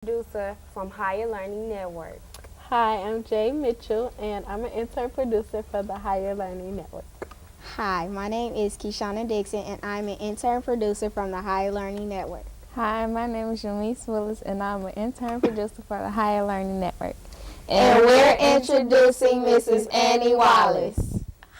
producer from Higher Learning Network. Hi, I'm Jay Mitchell, and I'm an intern producer for the Higher Learning Network. Hi, my name is Keyshauna Dixon, and I'm an intern producer from the Higher Learning Network. Hi, my name is Janice Willis, and I'm an intern producer for the Higher Learning Network. And we're introducing Mrs. Annie Wallace.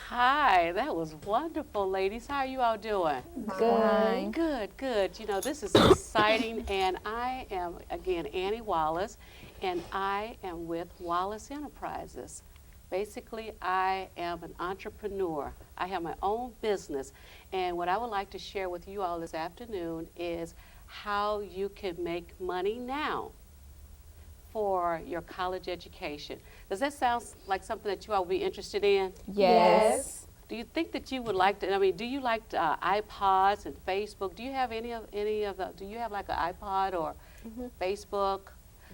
Hi, that was wonderful, ladies. How are you all doing? Good. Good, good. You know, this is exciting, and I am, again, Annie Wallace, and I am with Wallace Enterprises. Basically, I am an entrepreneur. I have my own business, and what I would like to share with you all this afternoon is how you can make money now for your college education. Does that sound like something that you all would be interested in? Yes. Do you think that you would like to, do you like iPods and Facebook? Do you have any of the, do you have like an iPod or Facebook?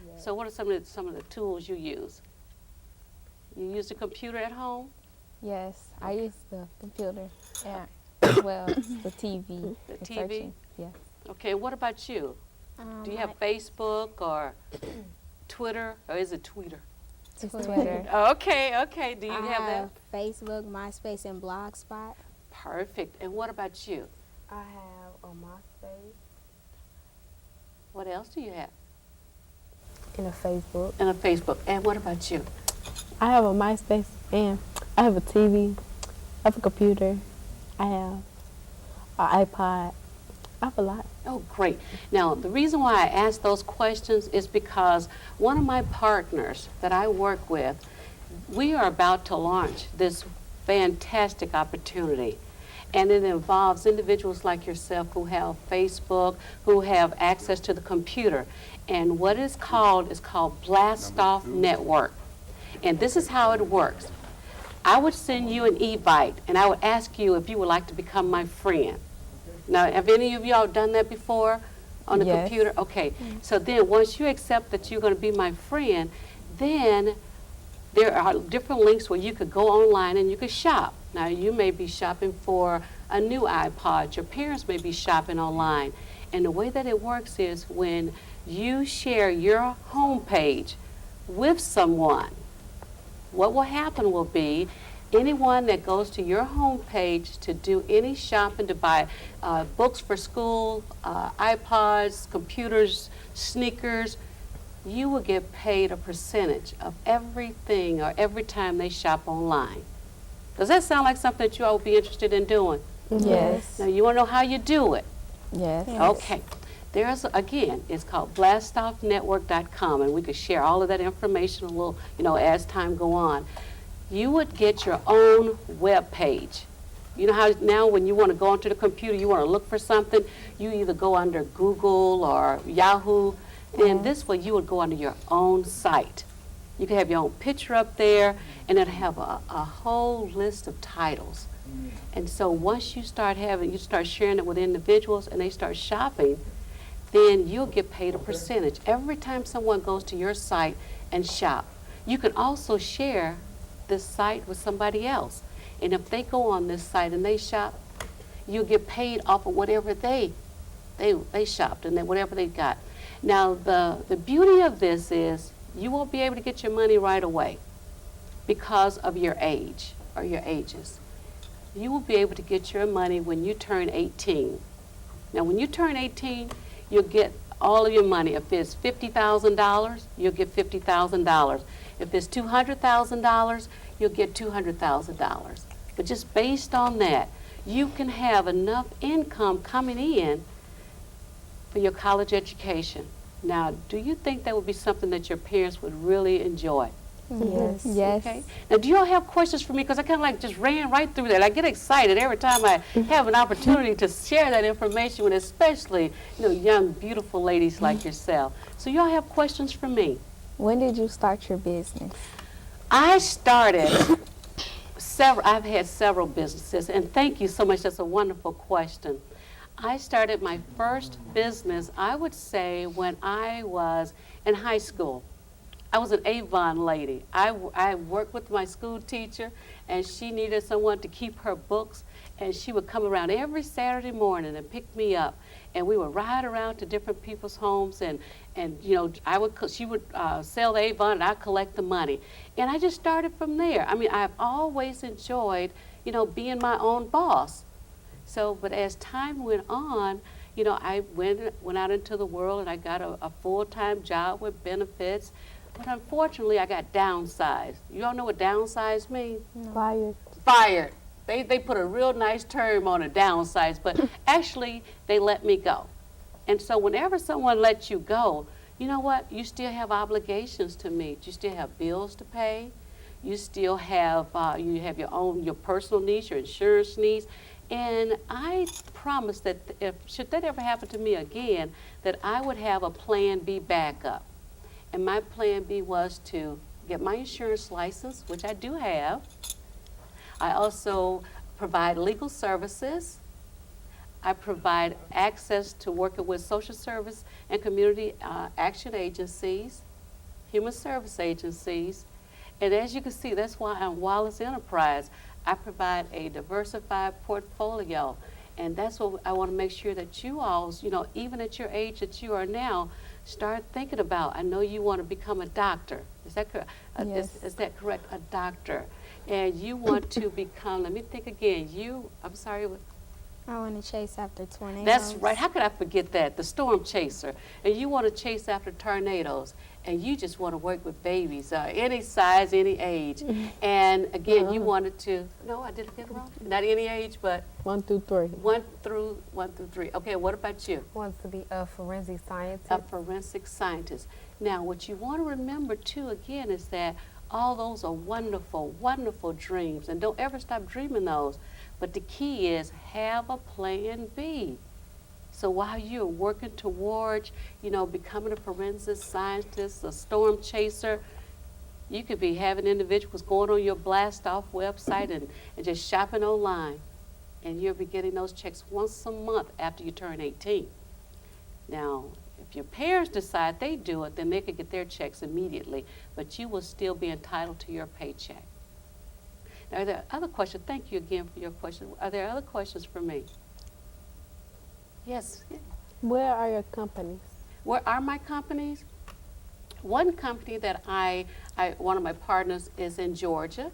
Yes. So what are some of the tools you use? You use the computer at home? Yes, I use the computer as well as the TV. The and TV? searching. Yes. Okay, what about you? Do you have Facebook or Twitter, or is it Twitter? It's Twitter. Okay. Do you I have that? have Facebook, MySpace, and Blogspot. Perfect. And what about you? I have a MySpace What else do you have? and a Facebook. And a Facebook. And what about you? I have a MySpace, and I have a TV, I have a computer, I have an iPod. I have a lot. Oh, great. Now, the reason why I ask those questions is because one of my partners that I work with, we are about to launch this fantastic opportunity. And it involves individuals like yourself who have Facebook, who have access to the computer. And what it's called is called Blast Off Network. And this is how it works. I would send you an e-bite, and I would ask you if you would like to become my friend. Now, have any of y'all done that before on the Yes. computer? Okay. So then once you accept that you're going to be my friend, then there are different links where you could go online and you could shop. Now, you may be shopping for a new iPod. Your parents may be shopping online. And the way that it works is when you share your home page with someone, what will happen will be anyone that goes to your home page to do any shopping, to buy books for school, iPods, computers, sneakers, you will get paid a percentage of everything or every time they shop online. Does that sound like something that you all would be interested in doing? Yes. Now, you want to know how you do it? Yes. Okay. There's, again, it's called blastoffnetwork.com, and we could share all of that information a little, as time go on. You would get your own web page. You know how now when you want to go onto the computer, you want to look for something, you either go under Google or Yahoo, then this way you would go under your own site. You can have your own picture up there, and it'll have a whole list of titles. And so once you start sharing it with individuals and they start shopping, then you'll get paid a percentage every time someone goes to your site and shop. You can also share this site with somebody else. And if they go on this site and they shop, you'll get paid off of whatever they shopped and whatever they got. Now, the beauty of this is you won't be able to get your money right away because of your age or your ages. You will be able to get your money when you turn 18. Now, when you turn 18, you'll get all of your money. If it's $50,000, you'll get $50,000. If it's $200,000, you'll get $200,000. But just based on that, you can have enough income coming in for your college education. Now, do you think that would be something that your parents would really enjoy? Yes. Yes. Okay. Now, do you all have questions for me? Because I kind of like just ran right through that. I get excited every time I have an opportunity to share that information with especially, young, beautiful ladies like yourself. So y'all have questions for me? When did you start your business? I started I've had several businesses, and thank you so much. That's a wonderful question. I started my first business, I would say, when I was in high school. I was an Avon lady. I worked with my school teacher, and she needed someone to keep her books, and she would come around every Saturday morning and pick me up, and we would ride around to different people's homes, and she would sell the Avon, and I'd collect the money, and I just started from there. I mean, I've always enjoyed, being my own boss. So, but as time went on, I went out into the world, and I got a full-time job with benefits. But unfortunately, I got downsized. You all know what downsized means? Fired. Fired. They put a real nice term on a downsize, but actually, they let me go. And so whenever someone lets you go, you know what? You still have obligations to meet. You still have bills to pay. You still have, your personal needs, your insurance needs. And I promised that should that ever happen to me again, that I would have a plan B backup. And my plan B was to get my insurance license, which I do have. I also provide legal services. I provide access to working with social service and community action agencies, human service agencies. And as you can see, that's why I'm Wallace Enterprise. I provide a diversified portfolio. And that's what I want to make sure that you all, even at your age that you are now, start thinking about. I know you want to become a doctor. Is that correct? Yes. Is that correct? A doctor. And you want to become, let me think again, I want to chase after tornadoes. that's right. How could I forget that? The storm chaser. And you want to chase after tornadoes. And you just want to work with babies, any size, any age. And again, you wanted to, no, I didn't get it wrong. Not any age, but 1 through 3. one through 3. Okay, what about you? Wants to be a forensic scientist. A forensic scientist. Now, what you want to remember too, again, is that all those are wonderful, wonderful dreams. And don't ever stop dreaming those. But the key is have a plan B. So while you're working towards, becoming a forensic scientist, a storm chaser, you could be having individuals going on your blast off website and just shopping online. And you'll be getting those checks once a month after you turn 18. Now, if your parents decide they do it, then they could get their checks immediately, but you will still be entitled to your paycheck. Now, are there other questions? Thank you again for your question. Are there other questions for me? Yes. Where are your companies? Where are my companies? One company that one of my partners is in Georgia.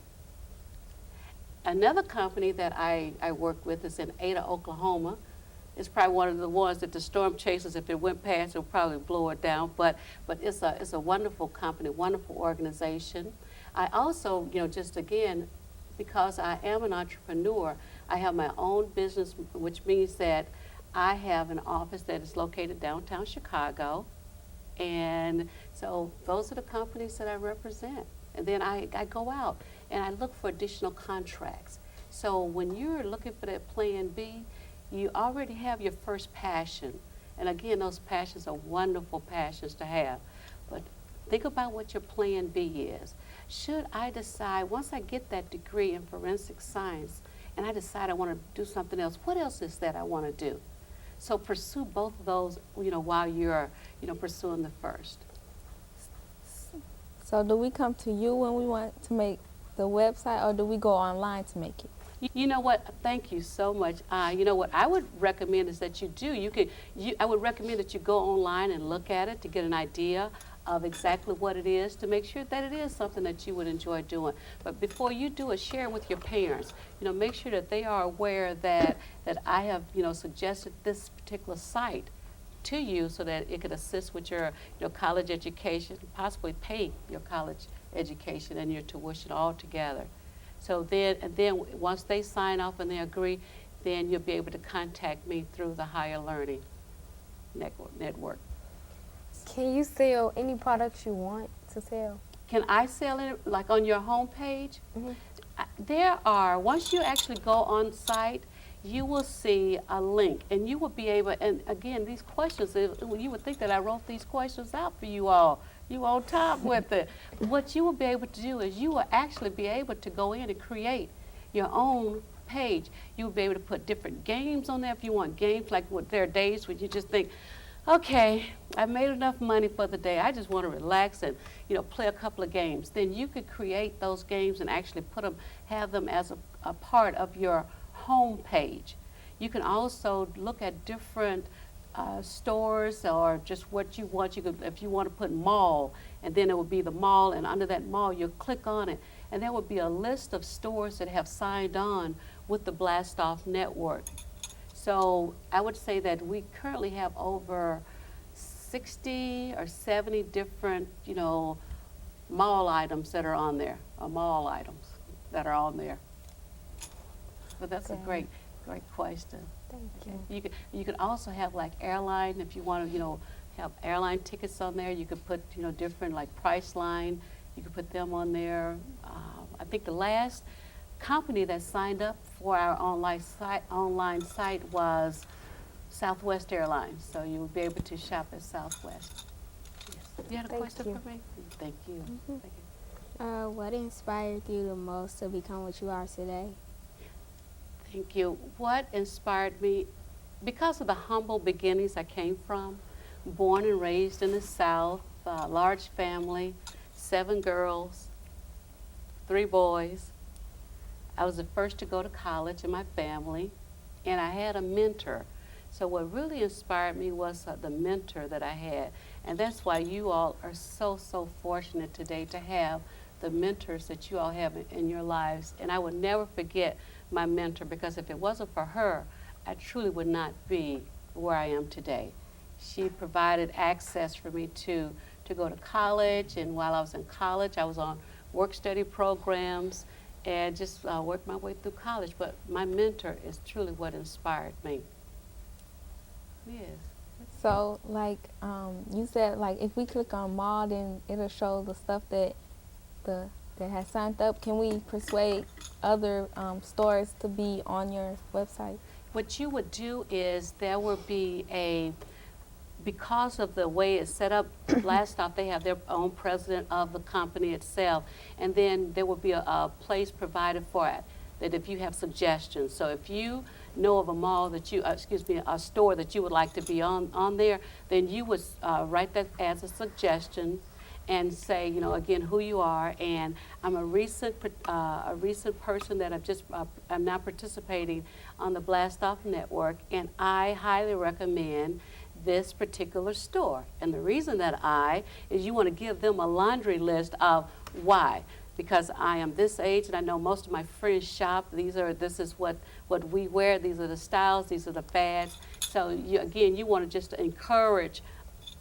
Another company that I work with is in Ada, Oklahoma. It's probably one of the ones that the storm chasers, if it went past, it'll probably blow it down. But it's a wonderful company, wonderful organization. I also, just again, because I am an entrepreneur, I have my own business, which means that I have an office that is located downtown Chicago. And so those are the companies that I represent. And then I go out and I look for additional contracts. So when you're looking for that plan B, you already have your first passion. And again, those passions are wonderful passions to have. But think about what your plan B is. Should I decide, once I get that degree in forensic science, and I decide I want to do something else, what else is that I want to do? So pursue both of those, while you're, pursuing the first. So do we come to you when we want to make the website, or do we go online to make it? You know what? Thank you so much. You know what I would recommend is that you do. I would recommend that you go online and look at it to get an idea of exactly what it is, to make sure that it is something that you would enjoy doing. But before you do it, share it with your parents. Make sure that they are aware that I have, suggested this particular site to you so that it could assist with your college education, possibly pay your college education and your tuition all together. So then once they sign off and they agree, then you'll be able to contact me through the Higher Learning Network. Can you sell any products you want to sell? Can I sell it like on your homepage? Mm-hmm. Once you actually go on site, you will see a link, and you will be able, and again, these questions, you would think that I wrote these questions out for you all. You on top with it. What you will be able to do is you will actually be able to go in and create your own page. You will be able to put different games on there if you want games, like there are days when you just think, okay, I made enough money for the day. I just want to relax and, play a couple of games. Then you could create those games and actually have them as a part of your home page. You can also look at different stores or just what you want. You could, if you want to put mall, and then it would be the mall, and under that mall, you click on it, and there would be a list of stores that have signed on with the Blast Off Network. So I would say that we currently have over 60 or 70 different, mall items that are on there, or mall items that are on there. But that's a great question. Thank you. You could also have like airline, if you want to, have airline tickets on there. You could put, different like Priceline. You could put them on there. I think the last company that signed up for our online site was Southwest Airlines. So you would be able to shop at Southwest. Yes. You had a Thank question you. for me? Thank you. Thank you. What inspired you the most to become what you are today? Thank you. What inspired me? Because of the humble beginnings I came from, born and raised in the South, large family, 7 girls, 3 boys. I was the first to go to college in my family, and I had a mentor. So what really inspired me was the mentor that I had. And that's why you all are so, so fortunate today to have the mentors that you all have in your lives. And I will never forget my mentor, because if it wasn't for her, I truly would not be where I am today. She provided access for me to go to college, and while I was in college, I was on work-study programs and just worked my way through college. But my mentor is truly what inspired me. Yes. So, like, you said, like, if we click on mall, then it'll show the stuff that has signed up. Can we persuade other stores to be on your website? What you would do is there would be because of the way it's set up, Blast Off, they have their own president of the company itself, and then there will be a place provided for it, that if you have suggestions. So if you know of a mall that a store that you would like to be on there, then you would write that as a suggestion and say, again, who you are, and I'm a recent person that I'm now participating on the Blast Off Network, and I highly recommend this particular store. And the reason that is you want to give them a laundry list of why. Because I am this age and I know most of my friends shop. This is what we wear. These are the styles. These are the fads. So you want to just encourage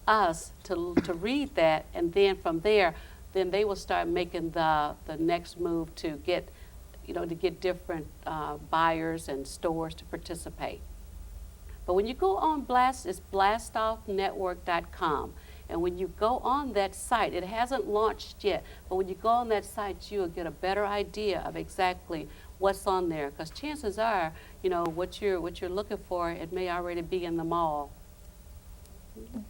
us to read that, and then from there, then they will start making the next move to get different buyers and stores to participate. But when you go on it's blastoffnetwork.com. And when you go on that site, it hasn't launched yet, but when you go on that site, you'll get a better idea of exactly what's on there. Because chances are, what you're looking for, it may already be in the mall.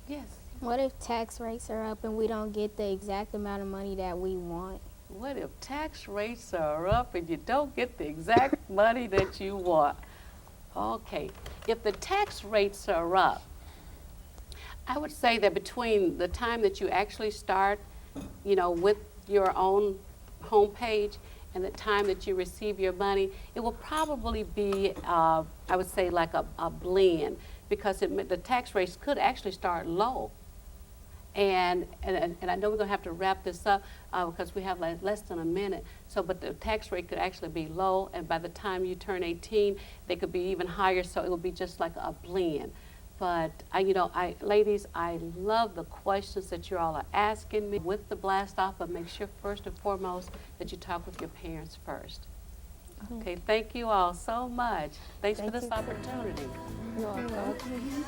Yes. What if tax rates are up and we don't get the exact amount of money that we want? What if tax rates are up and you don't get the exact money that you want? Okay. If the tax rates are up, I would say that between the time that you actually start, with your own homepage and the time that you receive your money, it will probably be, I would say, like a blend, because the tax rates could actually start low. And I know we're going to have to wrap this up because we have less than a minute. But the tax rate could actually be low, and by the time you turn 18, they could be even higher. So it will be just like a blend. But ladies, I love the questions that you all are asking me with the Blast Off. But make sure first and foremost that you talk with your parents first. Okay, thank you all so much. Thanks for this opportunity. You're welcome.